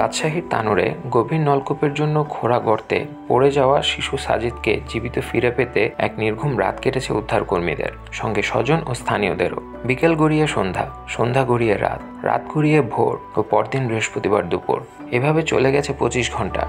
রাজশাহীর তানোরে গভীর নলকূপের জন্য খোঁড়া গর্তে পড়ে যাওয়া শিশু সাজিদকে জীবিত ফিরে পেতে এক নির্ঘুম রাত কেটেছে উদ্ধারকর্মীদের, সঙ্গে স্বজন ও স্থানীয়দেরও। বিকেল গড়িয়ে সন্ধ্যা, সন্ধ্যা গড়িয়ে রাত, রাত গড়িয়ে ভোর ও পরদিন বৃহস্পতিবার দুপুর, এভাবে চলে গেছে 25 ঘন্টা।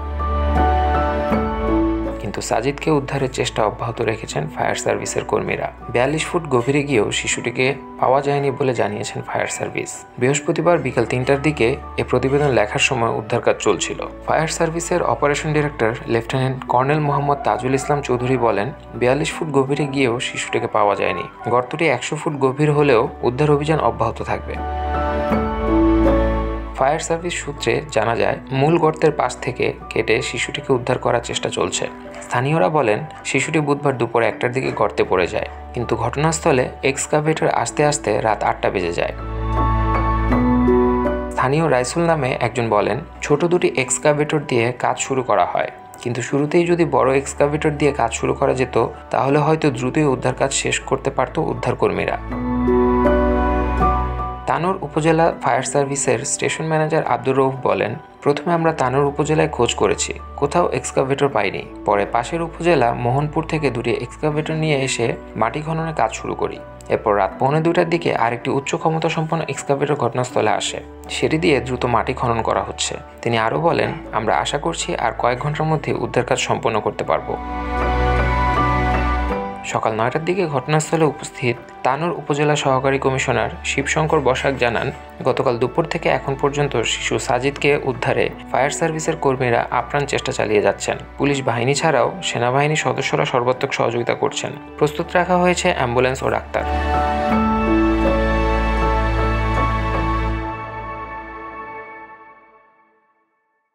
কিন্তু সাজিদকে উদ্ধারের চেষ্টা অব্যাহত রেখেছেন ফায়ার সার্ভিসের কর্মীরা। 42 ফুট গভীরে গিয়েও শিশুটিকে পাওয়া যায়নি বলে জানিয়েছেন ফায়ার সার্ভিস। বৃহস্পতিবার বিকেল 3টার দিকে এ প্রতিবেদন লেখার সময় উদ্ধার কাজ চলছিল। ফায়ার সার্ভিসের operation director lieutenant colonel Mohammad Tajul Islam Chowdhury বলেন, 42 ফুট গভীরে গিয়েও শিশুটিকে পাওয়া যায়নি। গর্তটি 100 ফুট গভীর হলেও উদ্ধার অভিযান অব্যাহত থাকবে। ফায়ার সার্ভিস সূত্রে জানা যায়, মূল গর্তের পাশ থেকে কেটে শিশুটিকে উদ্ধার করার চেষ্টা চলছে। স্থানীয়রা বলেন, শিশুটি বুধবার দুপুর 1টার দিকে গর্তে পড়ে যায়, কিন্তু ঘটনাস্থলে এক্সকাভেটর আসতে আসতে রাত 8টা বেজে যায়। স্থানীয় রাইসুল নামে একজন বলেন, ছোট দুটি এক্সকাভেটর দিয়ে কাজ শুরু করা হয়, কিন্তু শুরুতেই যদি বড় এক্সকাভেটর দিয়ে কাজ শুরু করা যেত তাহলে হয়তো দ্রুতই উদ্ধার কাজ শেষ করতে পারত উদ্ধারকর্মীরা। তানোর উপজেলা ফায়ার সার্ভিসের স্টেশন ম্যানেজার আব্দুর রউফ বলেন, প্রথমে আমরা তানোর উপজেলায় খোঁজ করেছি, কোথাও এক্সকাভেটর পাইনি। পরে পাশের উপজেলা মোহনপুর থেকে দুটি এক্সকাভেটর নিয়ে এসে মাটি খননের কাজ শুরু করি। এরপর রাত 1:45টার দিকে আরেকটি উচ্চ ক্ষমতা সম্পন্ন এক্সকাভেটর ঘটনাস্থলে আসে, সেটি দিয়ে দ্রুত মাটি খনন করা হচ্ছে। তিনি আরও বলেন, আমরা আশা করছি আর কয়েক ঘন্টার মধ্যে উদ্ধার কাজ সম্পন্ন করতে পারব। সকাল 9টার দিকে ঘটনাস্থলে উপস্থিত তানোর উপজেলা সহকারী কমিশনার শিবশঙ্কর বসাক জানান, গতকাল দুপুর থেকে এখন পর্যন্ত শিশু সাজিদকে উদ্ধারে ফায়ার সার্ভিসের কর্মীরা আপ্রাণ চেষ্টা চালিয়ে যাচ্ছেন। পুলিশ বাহিনী ছাড়াও সেনাবাহিনীর সদস্যরা সর্বাত্মক সহযোগিতা করছেন। প্রস্তুত রাখা হয়েছে অ্যাম্বুলেন্স ও ডাক্তার।